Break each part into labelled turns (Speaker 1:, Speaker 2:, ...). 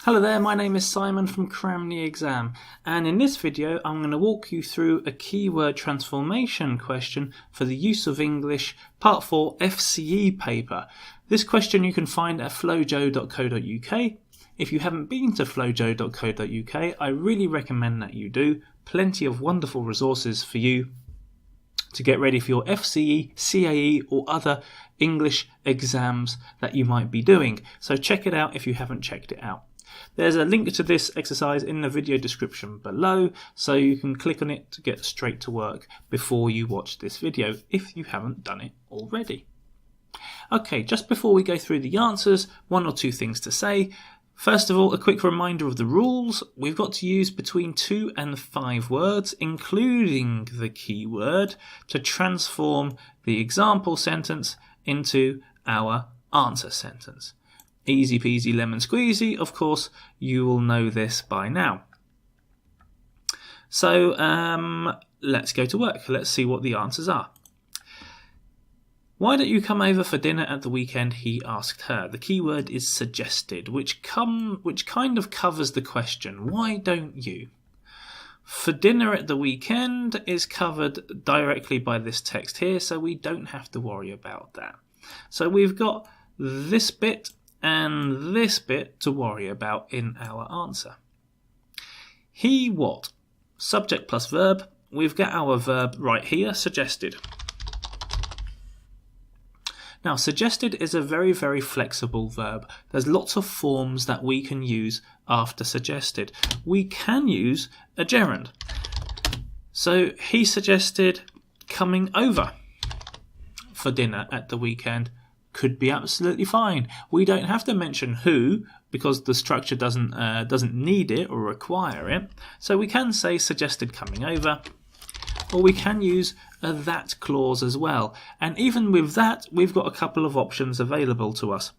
Speaker 1: Hello there, my name is Simon from CramTheExam, and in this video I'm going to walk you through a keyword transformation question for the Use of English Part 4 FCE paper. This question you can find at flojo.co.uk. If you haven't been to flojo.co.uk, I really recommend that you do. Plenty of wonderful resources for you to get ready for your FCE, CAE or other English exams that you might be doing. So check it out if you haven't checked it out. There's a link to this exercise in the video description below, so you can click on it to get straight to work before you watch this video, if you haven't done it already. Okay, just before we go through the answers, one or two things to say. First of all, a quick reminder of the rules. We've got to use between 2 and 5 words, including the keyword, to transform the example sentence into our answer sentence. Easy peasy lemon squeezy, of course, you will know this by now. So let's go to work. Let's see what the answers are. Why don't you come over for dinner at the weekend, he asked her. The keyword is suggested, which kind of covers the question. Why don't you? For dinner at the weekend is covered directly by this text here, so we don't have to worry about that. So we've got this bit and this bit to worry about in our answer. He what? Subject plus verb. We've got our verb right here, suggested. Now, suggested is a very, very flexible verb. There's lots of forms that we can use after suggested. We can use a gerund. So he suggested coming over for dinner at the weekend. Could be absolutely fine. We don't have to mention who because the structure doesn't need it or require it. So we can say suggested coming over, or we can use a that clause as well. And even with that, we've got a couple of options available to us.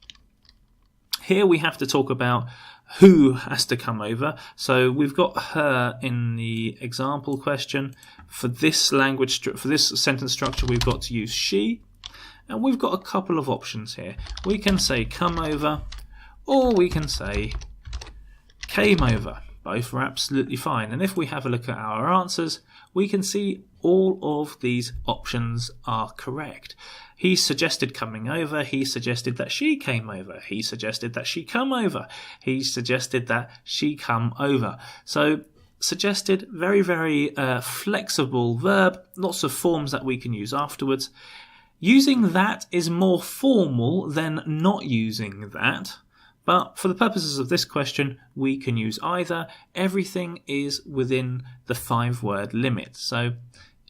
Speaker 1: Here we have to talk about who has to come over. So we've got her in the example question. For this for this sentence structure, we've got to use she. And we've got a couple of options here. We can say come over, or we can say came over. Both are absolutely fine. And if we have a look at our answers, we can see all of these options are correct. He suggested coming over. He suggested that she came over. He suggested that she come over. He suggested that she come over. So suggested, very, very flexible verb. Lots of forms that we can use afterwards. Using that is more formal than not using that, but for the purposes of this question, we can use either. Everything is within the 5-word limit. So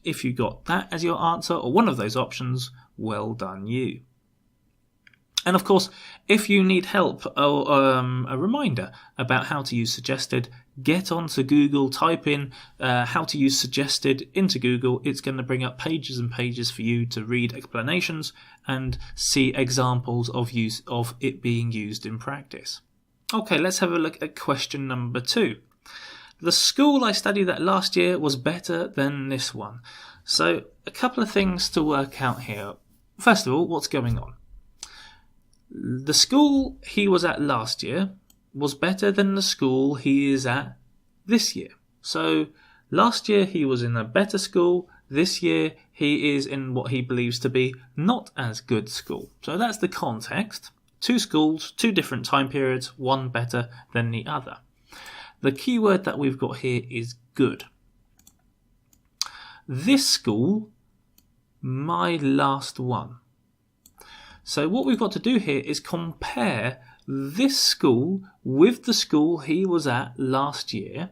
Speaker 1: if you got that as your answer or one of those options, well done you. And of course, if you need help or a reminder about how to use suggested, get onto Google, type in how to use suggested into Google. It's going to bring up pages and pages for you to read explanations and see examples of it being used in practice. Okay, let's have a look at question number 2. The school I studied at last year was better than this one. So a couple of things to work out here. First of all, what's going on? The school he was at last year was better than the school he is at this year. So last year he was in a better school. This year he is in what he believes to be not as good school. So that's the context. 2 schools, 2 different time periods, one better than the other. The key word that we've got here is good. This school, my last one. So what we've got to do here is compare this school with the school he was at last year,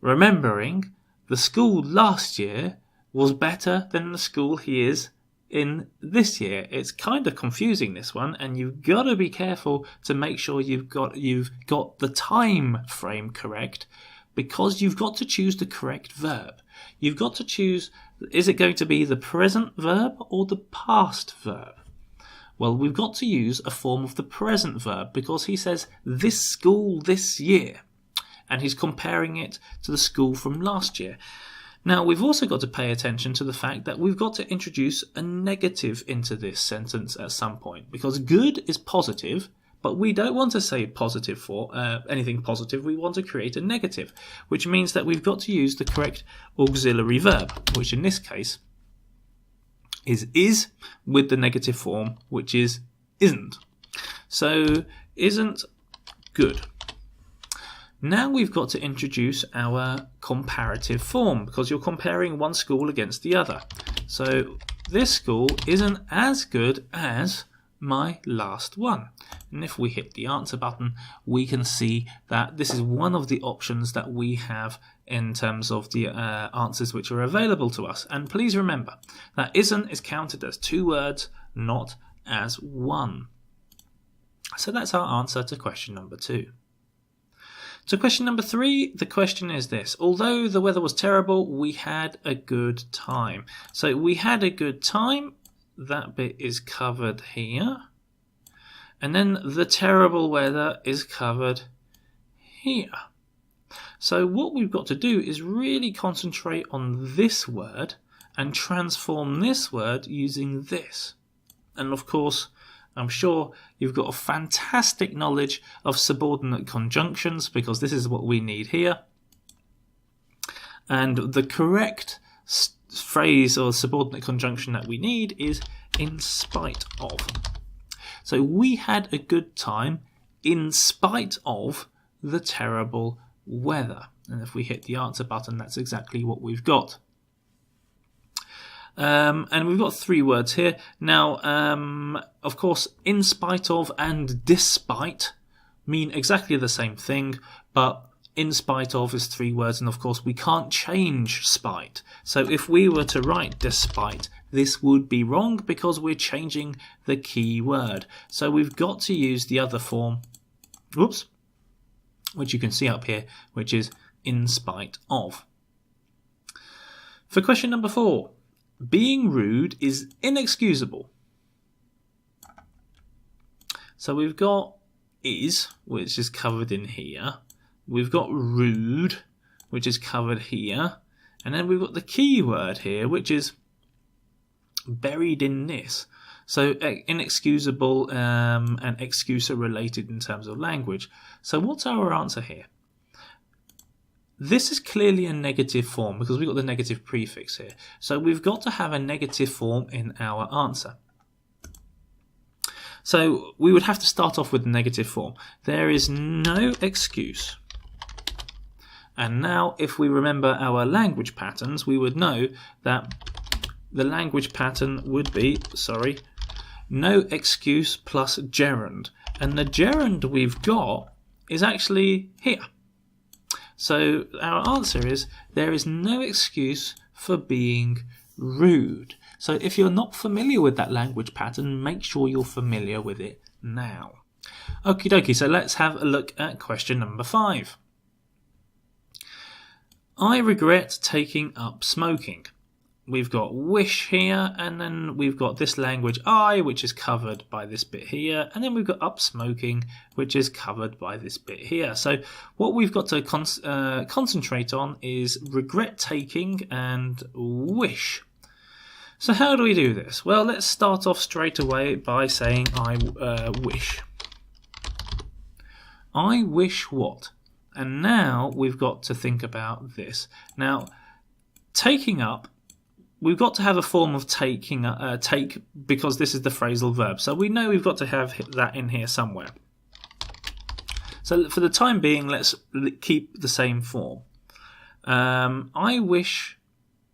Speaker 1: remembering the school last year was better than the school he is in this year. It's kind of confusing, this one, and you've got to be careful to make sure you've got the time frame correct, because you've got to choose the correct verb. You've got to choose, is it going to be the present verb or the past verb? Well, we've got to use a form of the present verb because he says this school this year, and he's comparing it to the school from last year. Now, we've also got to pay attention to the fact that we've got to introduce a negative into this sentence at some point, because good is positive, but we don't want to say positive for anything positive. We want to create a negative, which means that we've got to use the correct auxiliary verb, which in this case is with the negative form, which is isn't. So isn't good. Now we've got to introduce our comparative form, because you're comparing one school against the other. So this school isn't as good as my last one. And if we hit the answer button, we can see that this is one of the options that we have in terms of the answers which are available to us. And please remember that isn't is counted as 2 words, not as 1. So that's our answer to question number 2. To question number 3, the question is this. Although the weather was terrible, we had a good time. So we had a good time. That bit is covered here. And then the terrible weather is covered here. So what we've got to do is really concentrate on this word and transform this word using this. And of course, I'm sure you've got a fantastic knowledge of subordinate conjunctions, because this is what we need here. And the correct phrase or subordinate conjunction that we need is in spite of. So we had a good time in spite of the terrible weather. And if we hit the answer button, that's exactly what we've got. And we've got 3 words here. Now, of course, in spite of and despite mean exactly the same thing, but in spite of is 3 words, and of course we can't change spite. So if we were to write despite, this would be wrong because we're changing the key word. So we've got to use the other form, which you can see up here, which is in spite of. For question number 4, being rude is inexcusable. So we've got is, which is covered in here. We've got rude, which is covered here. And then we've got the key word here, which is buried in this. So inexcusable and excuse are related in terms of language. So what's our answer here? This is clearly a negative form because we've got the negative prefix here. So we've got to have a negative form in our answer. So we would have to start off with the negative form. There is no excuse. And now if we remember our language patterns, we would know that the language pattern would be, no excuse plus gerund. And the gerund we've got is actually here. So our answer is there is no excuse for being rude. So if you're not familiar with that language pattern, make sure you're familiar with it now. Okie dokie, so let's have a look at question number 5. I regret taking up smoking. We've got wish here, and then we've got this language I, which is covered by this bit here, and then we've got up smoking, which is covered by this bit here. So what we've got to concentrate on is regret taking and wish. So how do we do this? Well, let's start off straight away by saying I wish. I wish what? And now we've got to think about this. Now, taking up, we've got to have a form of taking, take, because this is the phrasal verb. So we know we've got to have that in here somewhere. So for the time being, let's keep the same form. I wish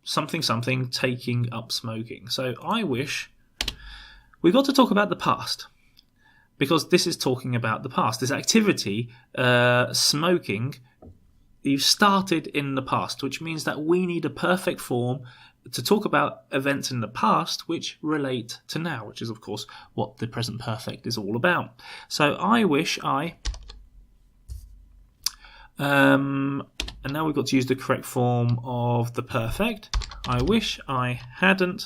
Speaker 1: something something taking up smoking. So I wish, we've got to talk about the past. Because this is talking about the past. This activity, smoking, you started in the past, which means that we need a perfect form to talk about events in the past which relate to now, which is, of course, what the present perfect is all about. So I wish I... and now we've got to use the correct form of the perfect. I wish I hadn't...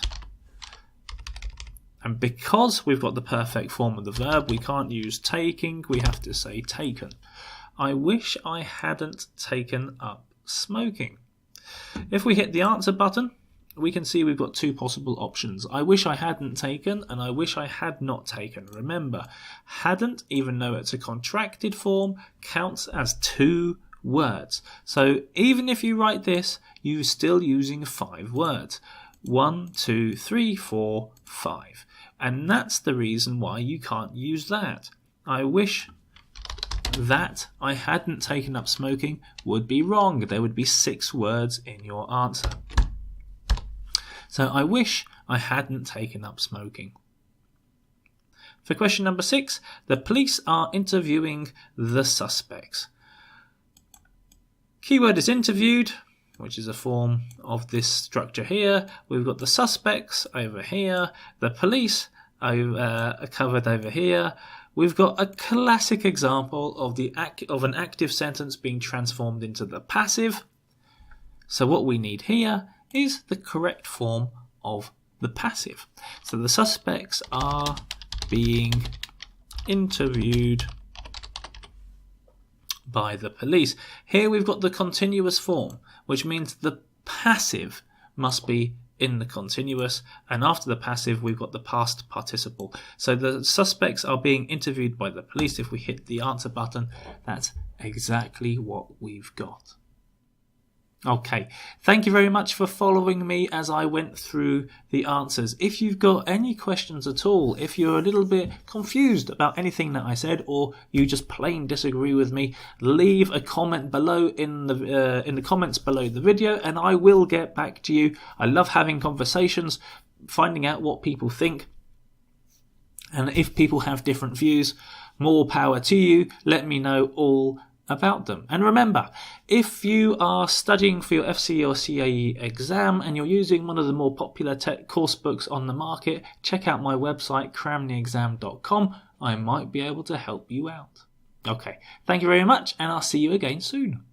Speaker 1: And because we've got the perfect form of the verb, we can't use taking, we have to say taken. I wish I hadn't taken up smoking. If we hit the answer button, we can see we've got two possible options. I wish I hadn't taken and I wish I had not taken. Remember, hadn't, even though it's a contracted form, counts as 2 words. So even if you write this, you're still using 5 words. 1, 2, 3, 4, 5. And that's the reason why you can't use that. I wish that I hadn't taken up smoking would be wrong. There would be 6 words in your answer. So I wish I hadn't taken up smoking. For question number 6, the police are interviewing the suspects. Keyword is interviewed, which is a form of this structure here. We've got the suspects over here, the police are covered over here. We've got a classic example of an active sentence being transformed into the passive. So what we need here is the correct form of the passive. So the suspects are being interviewed by the police. Here we've got the continuous form, which means the passive must be in the continuous, and after the passive we've got the past participle. So the suspects are being interviewed by the police. If we hit the answer button, that's exactly what we've got. Okay, thank you very much for following me as I went through the answers. If you've got any questions at all, if you're a little bit confused about anything that I said, or you just plain disagree with me, leave a comment below in the comments below the video, and I will get back to you. I love having conversations, finding out what people think, and if people have different views, more power to you. Let me know all about them. And remember, if you are studying for your FCE or CAE exam and you're using one of the more popular course books on the market, check out my website CramTheExam.com. I might be able to help you out. Okay, thank you very much, and I'll see you again soon.